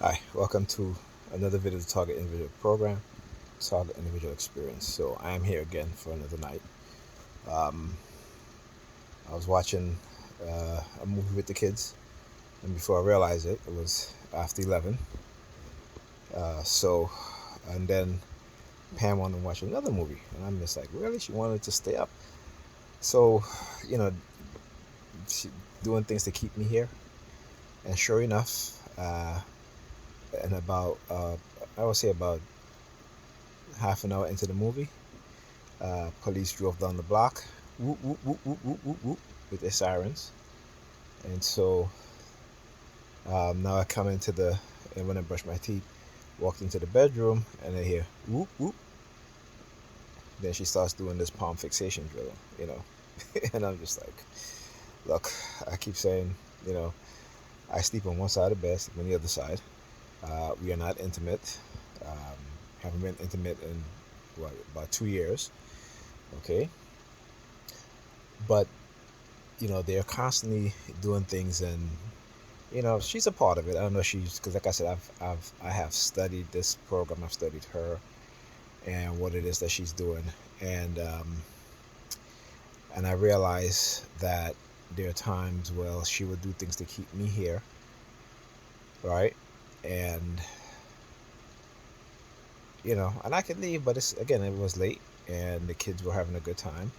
Hi, welcome to another video to Target Individual Program, Target Individual Experience. So I am here again for another night. Um, I was watching a movie with the kids, and before I realized it, it was after 11. So, and then Pam wanted to watch another movie, and I'm just like, really? She wanted to stay up. So, you know, she doing things to keep me here. And sure enough, and about I would say about half an hour into the movie, police drove down the block, whoop, whoop, whoop, whoop, whoop, whoop, whoop, with their sirens. And so now I come into and when I brush my teeth, walked into the bedroom, and I hear whoop, whoop. Then she starts doing this palm fixation drill. And I'm just like, look, I keep saying, you know, I sleep on one side of the bed, sleep on the other side. We are not intimate. Um, haven't been intimate in about 2 years. Okay, but they're constantly doing things, and she's a part of it. I don't know, she's because, like I said, I have studied this program. I've studied her and what it is that she's doing, and I realize that there are times where she would do things to keep me here, right? And and I could leave, but it was late, and the kids were having a good time,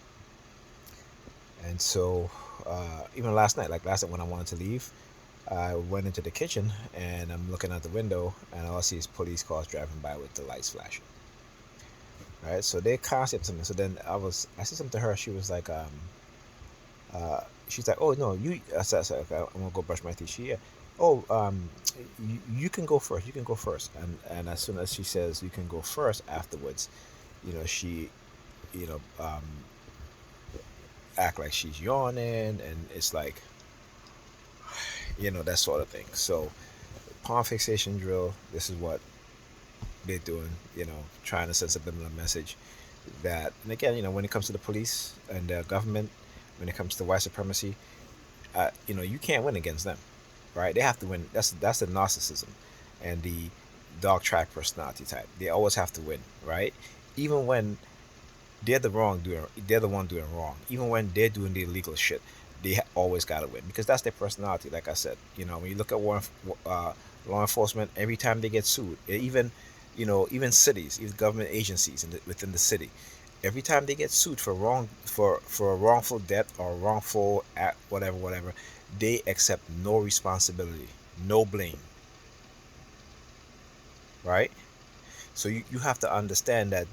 and so even last night when I wanted to leave, I went into the kitchen and I'm looking out the window, and all I see is police cars driving by with the lights flashing. Right, so they concept something. So then I said something to her. She was like, she's like, oh no, you. I said, okay, I'm gonna go brush my teeth. Oh, you can go first. You can go first. And as soon as she says you can go first, afterwards, she, you know, um, act like she's yawning, and it's like, that sort of thing. So palm fixation drill. This is what they're doing, trying to send subliminal message that, and again, when it comes to the police and the government, when it comes to white supremacy, you can't win against them, right? They have to win. That's the narcissism and the dog track personality type. They always have to win, right? Even when they're the one doing wrong. Even when they're doing the illegal shit, they always gotta win because that's their personality. Like I said, when you look at law enforcement, every time they get sued, even even cities, even government agencies within the city, every time they get sued for a wrongful death or wrongful act, whatever, they accept no responsibility, no blame, right? So you have to understand that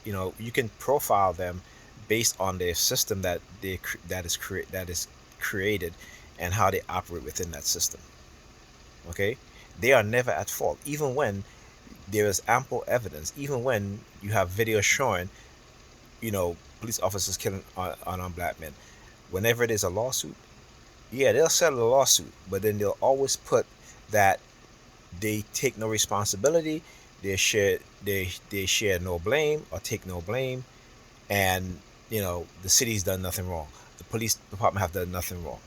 you can profile them based on their system that is created, and how they operate within that system. Okay, they are never at fault, even when there is ample evidence, even when you have video showing police officers killing unarmed black men. Whenever there's a lawsuit, yeah, they'll settle the lawsuit, but then they'll always put that they take no responsibility, they share no blame or take no blame, and the city's done nothing wrong, the police department have done nothing wrong.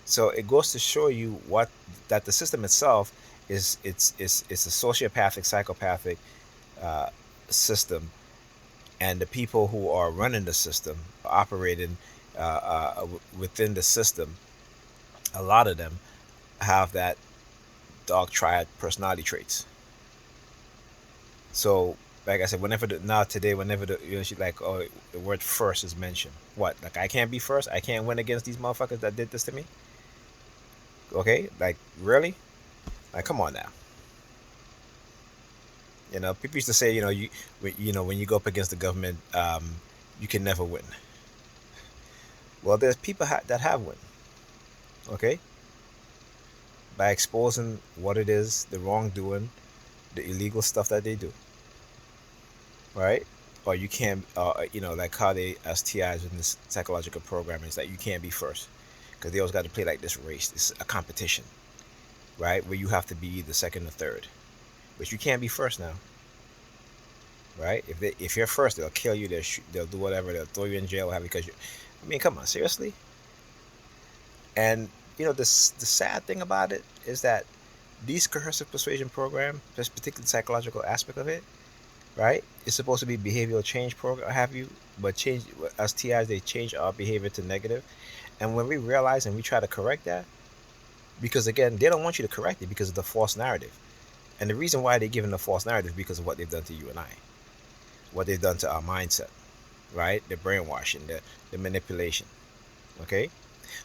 So it goes to show you what that the system itself it's a sociopathic, psychopathic uh, system, and the people who are running the system, operating within the system, a lot of them have that dog triad personality traits. So, like I said, whenever she's like, oh, the word first is mentioned. What? Like, I can't be first? I can't win against these motherfuckers that did this to me? Okay? Like, really? Like, come on now. People used to say, when you go up against the government, you can never win. Well, there's people that have won. Okay? By exposing what it is, the wrongdoing, the illegal stuff that they do. Right? Or you can't, like how they STIs in this psychological programming is that you can't be first, because they always got to play like this race, this a competition, right? Where you have to be the second or third, but you can't be first now, right? If you're first, they'll kill you, they'll do whatever, they'll throw you in jail, because I mean, come on, seriously. And the sad thing about it is that These coercive persuasion program, this particular psychological aspect of it, right? It's supposed to be behavioral change program, have you? But change as TIs, they change our behavior to negative. And when we realize and we try to correct that, because again, they don't want you to correct it because of the false narrative. And the reason why they're giving the false narrative is because of what they've done to you and I, what they've done to our mindset, right? The brainwashing, the manipulation. Okay?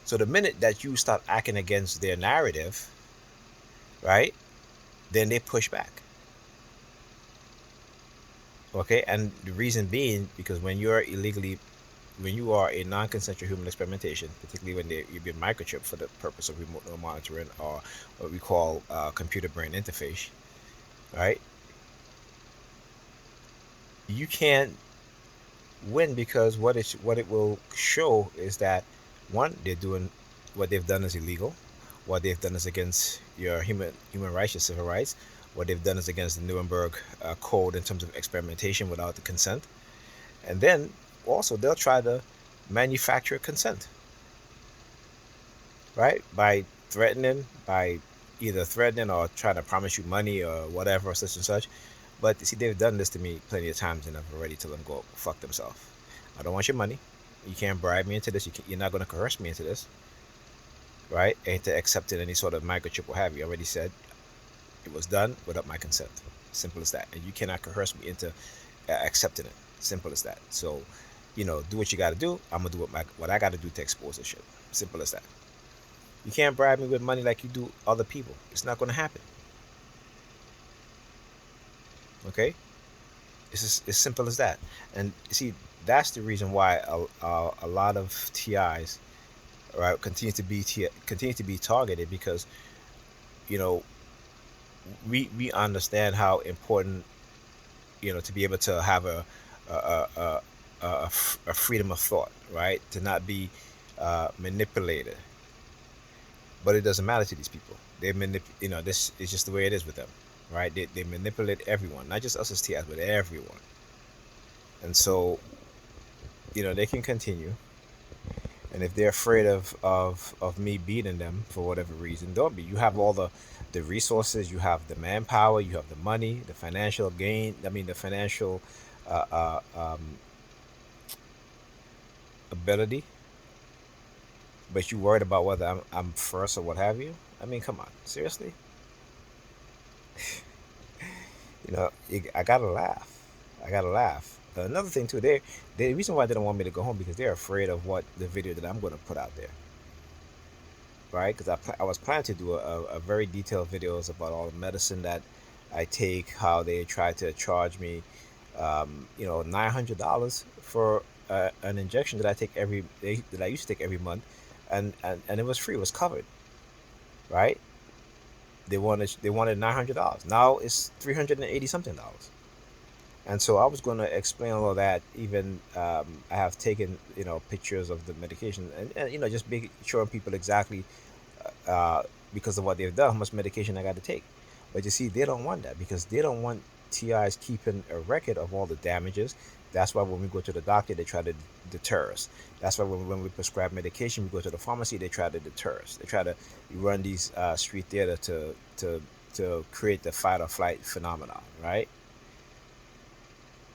So the minute that you start acting against their narrative, right, then they push back. Okay? And the reason being because when you are a non-consensual human experimentation, particularly when you've been microchipped for the purpose of remote monitoring or what we call computer-brain interface, right? You can't win because what it will show is that one, they're doing what they've done is illegal, what they've done is against your human rights, your civil rights, what they've done is against the Nuremberg Code in terms of experimentation without the consent, and then also they'll try to manufacture consent, right? By either threatening or trying to promise you money or whatever, such and such. But see, they've done this to me plenty of times, and I've already told them go fuck themselves. I don't want your money. You can't bribe me into this. You're not going to coerce me into this, right? Into accepting any sort of microchip or have you. Already said it was done without my consent. Simple as that. And you cannot coerce me into accepting it. Simple as that. So, do what you got to do. I'm gonna do what I got to do to expose this shit. Simple as that. You can't bribe me with money like you do other people. It's not going to happen. Okay? It's just, as simple as that. And see, that's the reason why a lot of TIs, right, continue to be targeted because you know we understand how important to be able to have a a, a, a freedom of thought, right, to not be manipulated. But it doesn't matter to these people. This is just the way it is with them, right? They manipulate everyone, not just us as TIs, but everyone. And so they can continue. And if they're afraid of me beating them for whatever reason, don't be. You have all the resources, you have the manpower, you have the money, the financial gain. I mean, the financial uh, uh, um, ability. But you worried about whether I'm first or what have you. I mean, come on, seriously. I gotta laugh. I gotta laugh. Another thing too, the reason why they don't want me to go home because they're afraid of what the video that I'm going to put out there, right? Because I was planning to do a very detailed videos about all the medicine that I take, how they try to charge me, $900 for an injection that I take that I used to take every month, and it was free, it was covered, right? They wanted $900. Now it's $380 something dollars. And so I was going to explain all of that. Even I have taken pictures of the medication and just showing people exactly uh, because of what they've done how much medication I got to take. But you see, they don't want that because they don't want TIs keeping a record of all the damages. That's why when we go to the doctor, they try to deter us. That's why when we prescribe medication, we go to the pharmacy, they try to deter us. They try to run these street theater to create the fight or flight phenomenon, right?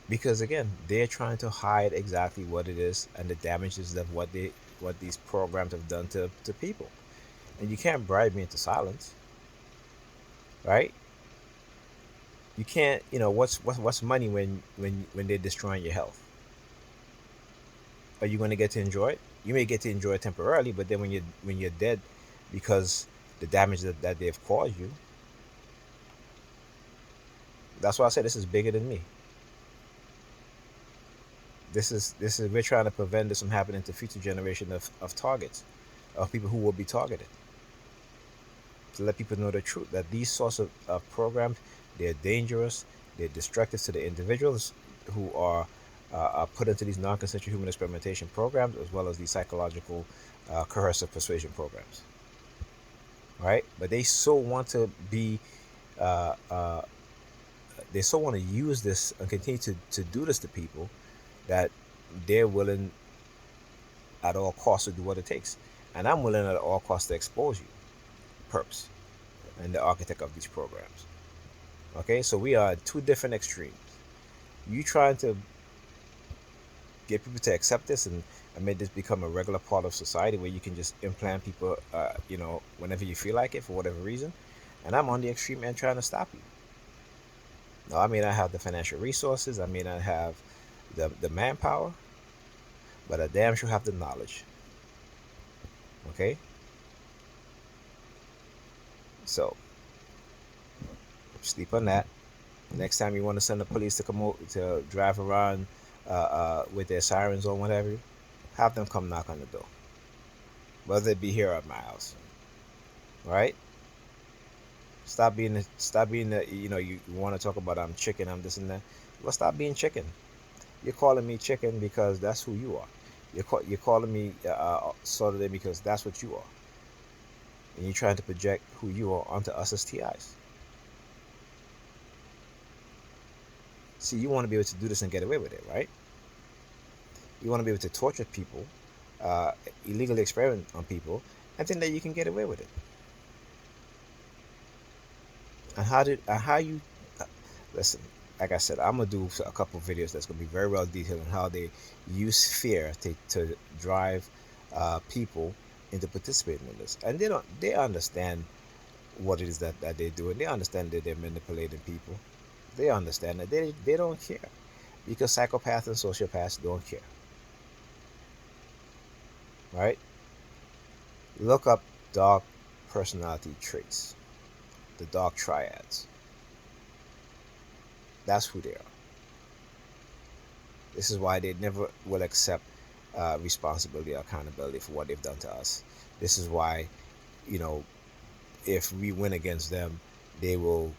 Because again, they're trying to hide exactly what it is and the damages of what these programs have done to people. And you can't bribe me into silence, right? You can't. What's money when they're destroying your health? Are you going to get to enjoy it? You may get to enjoy it temporarily, but then when you're dead, because the damage that they've caused you. That's why I said this is bigger than me. This is we're trying to prevent this from happening to future generation of targets, of people who will be targeted. To let people know the truth that these sorts of programs, they're dangerous, they're destructive to the individuals who are put into these non-consensual human experimentation programs, as well as these psychological coercive persuasion programs, right? But they so want to be, uh, uh, they so want to use this and continue to do this to people that they're willing at all costs to do what it takes. And I'm willing at all costs to expose you, perps. and the architect of these programs. Okay, so we are at two different extremes. You trying to get people to accept this and make this become a regular part of society where you can just implant people, whenever you feel like it for whatever reason. And I'm on the extreme end trying to stop you. Now, I may not have the financial resources, I may not have the manpower, but I damn sure have the knowledge. Okay, so sleep on that. Next time you want to send the police to come over, to drive around with their sirens or whatever, have them come knock on the door, whether it be here or at my house. All right. Stop being the, you want to talk about I'm chicken, I'm this and that. Well, stop being chicken. You're calling me chicken because that's who you are. You're calling me sort of because that's what you are, and you're trying to project who you are onto us as TIs. See, you want to be able to do this and get away with it, right? You want to be able to torture people, uh, illegally experiment on people, and think that you can get away with it. And how you listen? Like I said, I'm gonna do a couple of videos that's gonna be very well detailed on how they use fear to drive people into participating in this, and they understand what it is that they do, and they understand that they're manipulating people. They understand that they don't care, because psychopaths and sociopaths don't care, right? Look up dark personality traits, the dark triads. That's who they are. This is why they never will accept responsibility or accountability for what they've done to us. This is why, you know, if we win against them, they will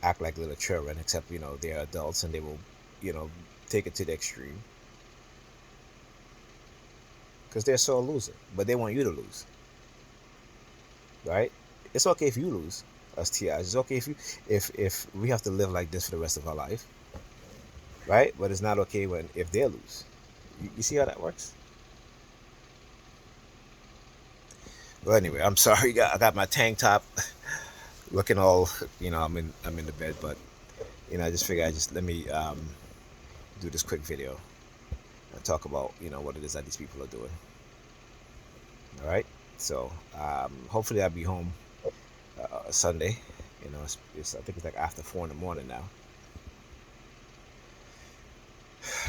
act like little children, except, they're adults, and they will, you know, take it to the extreme because they're so a loser. But they want you to lose, right? It's okay if you lose, us TIs. It's okay if we have to live like this for the rest of our life, right? But it's not okay if they lose. You see how that works? Well, anyway, I'm sorry. I got my tank top looking all, I'm in the bed, but I just figured I just let me do this quick video and talk about what it is that these people are doing. All right. So hopefully I'll be home Sunday. I think it's like after 4 in the morning now.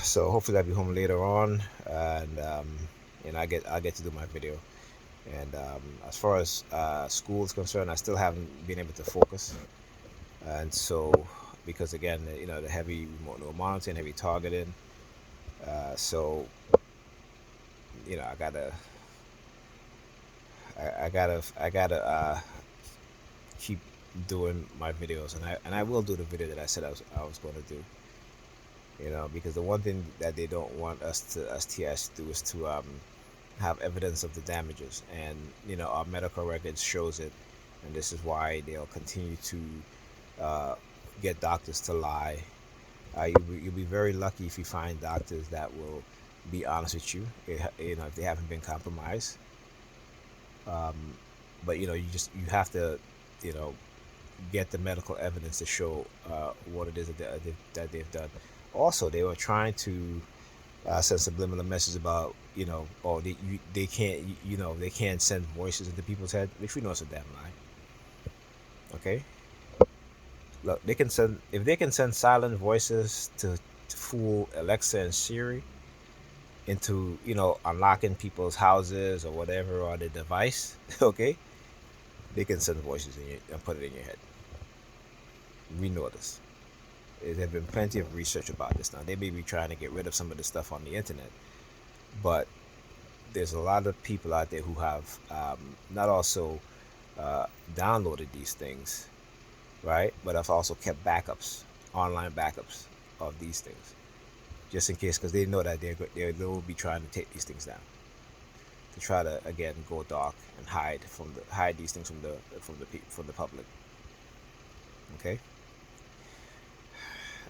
So hopefully I'll be home later on, and I get to do my video. And as far as school is concerned, I still haven't been able to focus, and so because again, the heavy remote monitoring, heavy targeting, so I gotta, I gotta keep doing my videos, and I will do the video that I said I was going to do. Because the one thing that they don't want us TS to do is to have evidence of the damages, and our medical records shows it, and this is why they'll continue to get doctors to lie. You'll be very lucky if you find doctors that will be honest with you, if they haven't been compromised. But you have to you know get the medical evidence to show what it is that they've done. Also, they were trying to send subliminal messages about they can't they can't send voices into people's head, which we know is a damn lie. Okay, look, they can send if they can send silent voices to fool Alexa and Siri into unlocking people's houses or whatever on the device. Okay, they can send voices and put it in your head. We know this. There have been plenty of research about this now. They may be trying to get rid of some of the stuff on the internet, but there's a lot of people out there who have not also downloaded these things, right? But have also kept backups, online backups of these things, just in case, because they know that they will be trying to take these things down, to try to again go dark and hide these things from the public. Okay.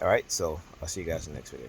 All right. So I'll see you guys in the next video.